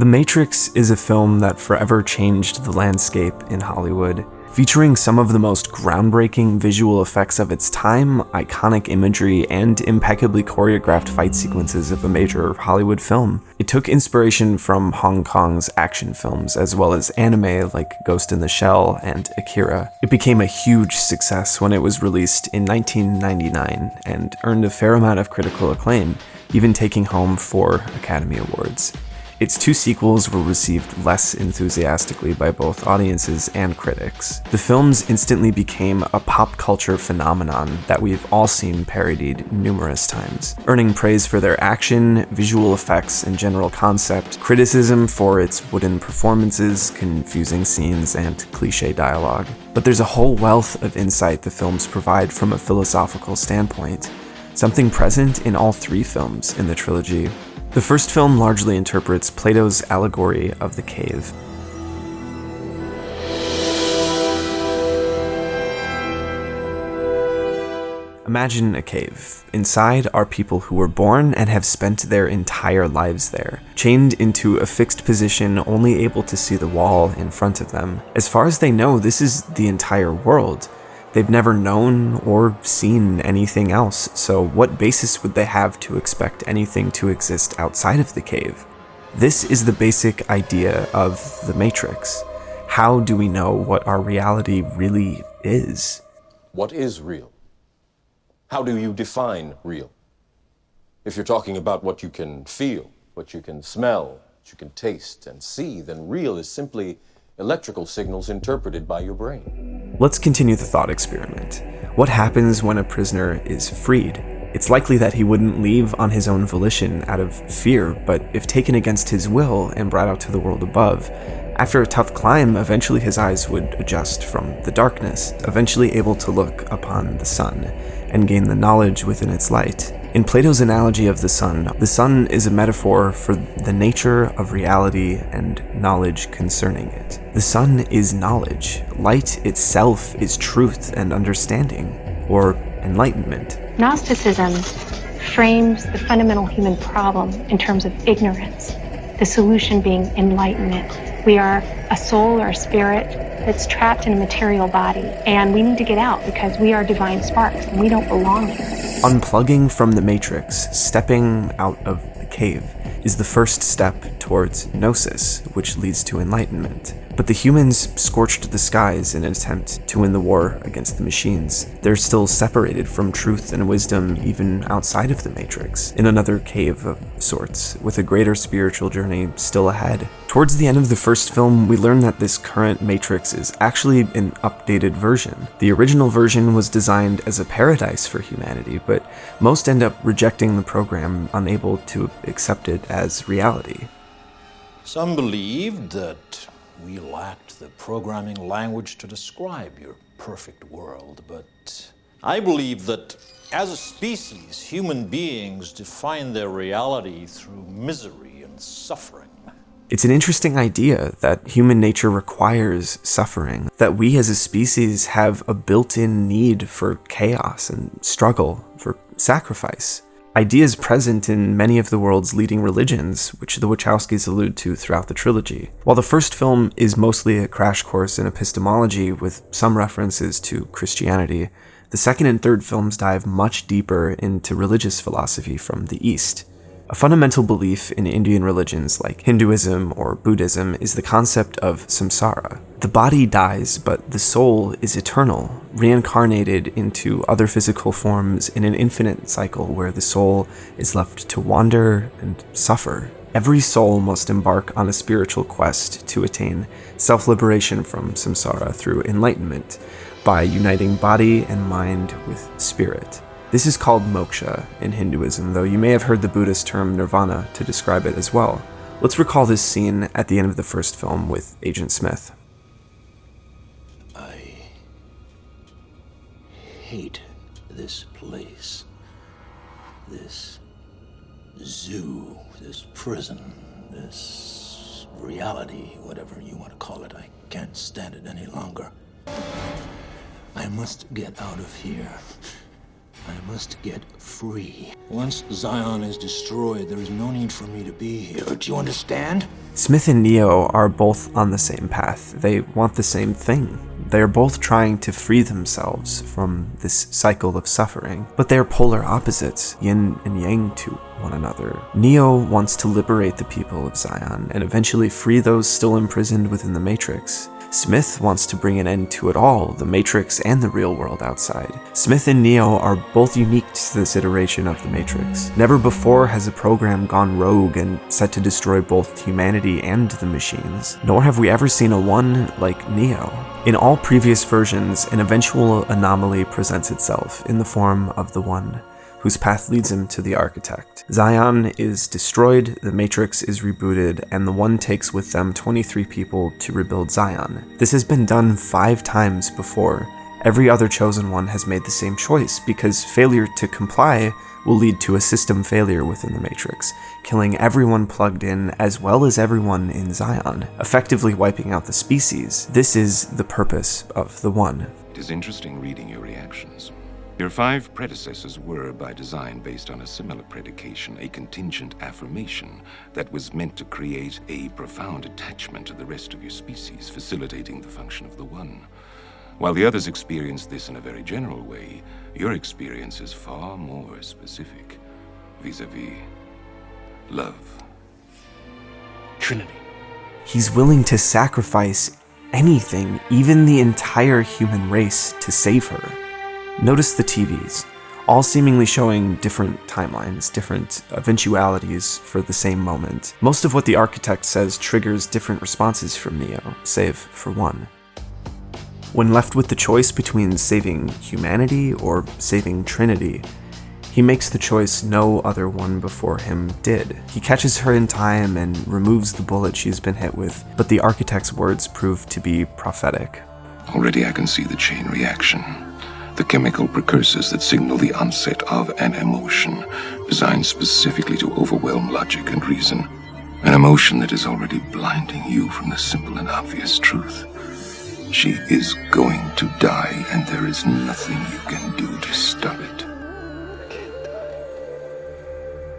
The Matrix is a film that forever changed the landscape in Hollywood, featuring some of the most groundbreaking visual effects of its time, iconic imagery, and impeccably choreographed fight sequences of a major Hollywood film. It took inspiration from Hong Kong's action films, as well as anime like Ghost in the Shell and Akira. It became a huge success when it was released in 1999, and earned a fair amount of critical acclaim, even taking home 4 Academy Awards. Its 2 sequels were received less enthusiastically by both audiences and critics. The films instantly became a pop culture phenomenon that we've all seen parodied numerous times, earning praise for their action, visual effects, and general concept, criticism for its wooden performances, confusing scenes, and cliché dialogue. But there's a whole wealth of insight the films provide from a philosophical standpoint, something present in all 3 films in the trilogy. The first film largely interprets Plato's allegory of the cave. Imagine a cave. Inside are people who were born and have spent their entire lives there, chained into a fixed position, only able to see the wall in front of them. As far as they know, this is the entire world. They've never known or seen anything else, so what basis would they have to expect anything to exist outside of the cave? This is the basic idea of the Matrix. How do we know what our reality really is? What is real? How do you define real? If you're talking about what you can feel, what you can smell, what you can taste and see, then real is simply electrical signals interpreted by your brain. Let's continue the thought experiment. What happens when a prisoner is freed? It's likely that he wouldn't leave on his own volition out of fear, but if taken against his will and brought out to the world above, after a tough climb, eventually his eyes would adjust from the darkness, eventually able to look upon the sun and gain the knowledge within its light. In Plato's analogy of the sun is a metaphor for the nature of reality and knowledge concerning it. The sun is knowledge. Light itself is truth and understanding, or enlightenment. Gnosticism frames the fundamental human problem in terms of ignorance, the solution being enlightenment. We are a soul or a spirit that's trapped in a material body, and we need to get out because we are divine sparks and we don't belong here. Unplugging from the Matrix, stepping out of the cave, is the first step towards gnosis, which leads to enlightenment. But the humans scorched the skies in an attempt to win the war against the machines. They're still separated from truth and wisdom even outside of the Matrix, in another cave of sorts, with a greater spiritual journey still ahead. Towards the end of the first film, we learn that this current Matrix is actually an updated version. The original version was designed as a paradise for humanity, but most end up rejecting the program, unable to accept it as reality. Some believed that we lacked the programming language to describe your perfect world, but I believe that as a species, human beings define their reality through misery and suffering. It's an interesting idea that human nature requires suffering, that we as a species have a built-in need for chaos and struggle, for sacrifice. Ideas present in many of the world's leading religions, which the Wachowskis allude to throughout the trilogy. While the first film is mostly a crash course in epistemology with some references to Christianity, the second and third films dive much deeper into religious philosophy from the East. A fundamental belief in Indian religions like Hinduism or Buddhism is the concept of samsara. The body dies, but the soul is eternal, reincarnated into other physical forms in an infinite cycle where the soul is left to wander and suffer. Every soul must embark on a spiritual quest to attain self-liberation from samsara through enlightenment by uniting body and mind with spirit. This is called moksha in Hinduism, though you may have heard the Buddhist term nirvana to describe it as well. Let's recall this scene at the end of the first film with Agent Smith. I hate this place, this zoo, this prison, this reality, whatever you want to call it. I can't stand it any longer. I must get out of here. I must get free. Once Zion is destroyed, there is no need for me to be here. Do you understand? Smith and Neo are both on the same path. They want the same thing. They are both trying to free themselves from this cycle of suffering, but they are polar opposites, yin and yang to one another. Neo wants to liberate the people of Zion and eventually free those still imprisoned within the Matrix. Smith wants to bring an end to it all, the Matrix and the real world outside. Smith and Neo are both unique to this iteration of the Matrix. Never before has a program gone rogue and set to destroy both humanity and the machines, nor have we ever seen a one like Neo. In all previous versions, an eventual anomaly presents itself in the form of the One, whose path leads him to the Architect. Zion is destroyed, the Matrix is rebooted, and the One takes with them 23 people to rebuild Zion. This has been done 5 times before. Every other chosen one has made the same choice, because failure to comply will lead to a system failure within the Matrix, killing everyone plugged in as well as everyone in Zion, effectively wiping out the species. This is the purpose of the One. It is interesting reading your reactions. Your 5 predecessors were, by design, based on a similar predication, a contingent affirmation that was meant to create a profound attachment to the rest of your species, facilitating the function of the One. While the others experienced this in a very general way, your experience is far more specific, vis-a-vis love. Trinity. He's willing to sacrifice anything, even the entire human race, to save her. Notice the TVs, all seemingly showing different timelines, different eventualities for the same moment. Most of what the Architect says triggers different responses from Neo, save for one. When left with the choice between saving humanity or saving Trinity, he makes the choice no other one before him did. He catches her in time and removes the bullet she's been hit with, but the Architect's words prove to be prophetic. Already I can see the chain reaction. The chemical precursors that signal the onset of an emotion, designed specifically to overwhelm logic and reason. An emotion that is already blinding you from the simple and obvious truth. She is going to die, and there is nothing you can do to stop it.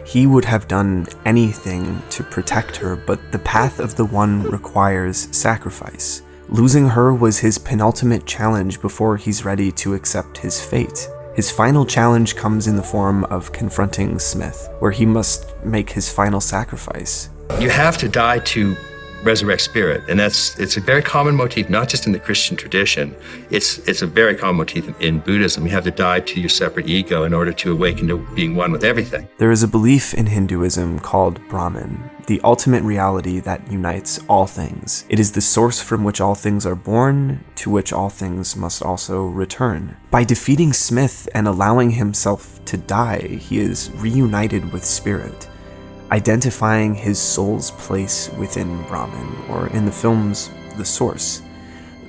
He would have done anything to protect her, but the path of the One requires sacrifice. Losing her was his penultimate challenge before he's ready to accept his fate. His final challenge comes in the form of confronting Smith, where he must make his final sacrifice. You have to die to resurrect spirit, and it's a very common motif, not just in the Christian tradition. It's a very common motif in Buddhism. You have to die to your separate ego in order to awaken to being one with everything. There is a belief in Hinduism called Brahman, the ultimate reality that unites all things. It is the source from which all things are born, to which all things must also return. By defeating Smith and allowing himself to die, he is reunited with spirit, identifying his soul's place within Brahman, or in the films, the source,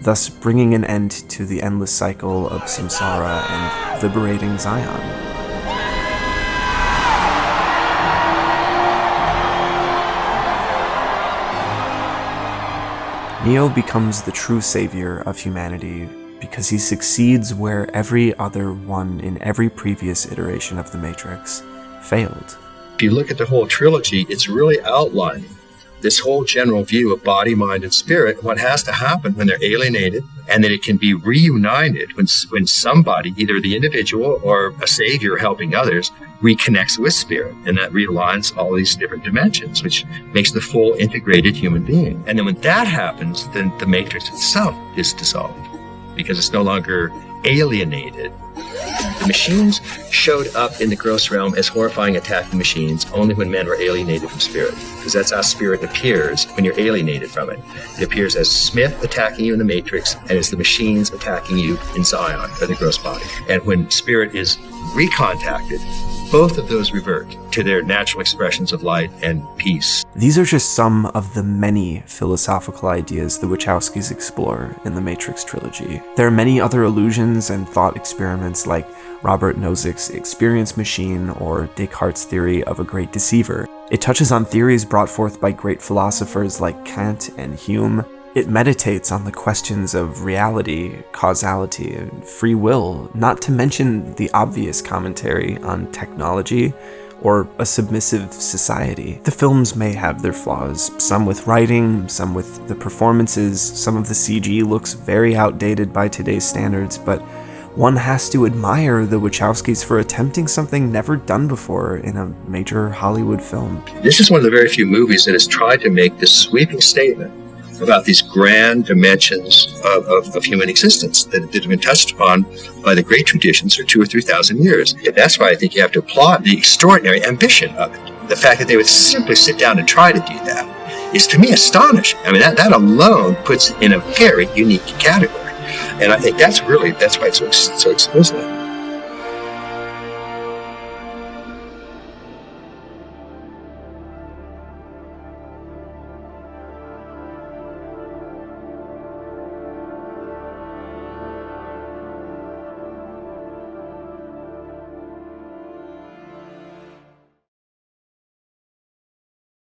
thus bringing an end to the endless cycle of samsara and liberating Zion. Neo becomes the true savior of humanity because he succeeds where every other one in every previous iteration of the Matrix failed. If you look at the whole trilogy, it's really outlining this whole general view of body, mind, and spirit, what has to happen when they're alienated, and that it can be reunited when somebody, either the individual or a savior helping others, reconnects with spirit, and that realigns all these different dimensions, which makes the full integrated human being. And then when that happens, then the matrix itself is dissolved, because it's no longer alienated. The machines showed up in the gross realm as horrifying attacking machines only when men were alienated from spirit, because that's how spirit appears when you're alienated from it. It appears as Smith attacking you in the Matrix and as the machines attacking you in Zion, or the gross body. And when spirit is recontacted, both of those revert to their natural expressions of light and peace. These are just some of the many philosophical ideas the Wachowskis explore in the Matrix Trilogy. There are many other illusions and thought experiments like Robert Nozick's experience machine or Descartes' theory of a great deceiver. It touches on theories brought forth by great philosophers like Kant and Hume. It meditates on the questions of reality, causality, and free will, not to mention the obvious commentary on technology or a submissive society. The films may have their flaws, some with writing, some with the performances, some of the CG looks very outdated by today's standards, but one has to admire the Wachowskis for attempting something never done before in a major Hollywood film. This is one of the very few movies that has tried to make this sweeping statement about these grand dimensions of human existence that have been touched upon by the great traditions for 2,000 or 3,000 years. And that's why I think you have to applaud the extraordinary ambition of it. The fact that they would simply sit down and try to do that is, to me, astonishing. I mean, that alone puts it in a very unique category. And I think that's why it's so exquisite.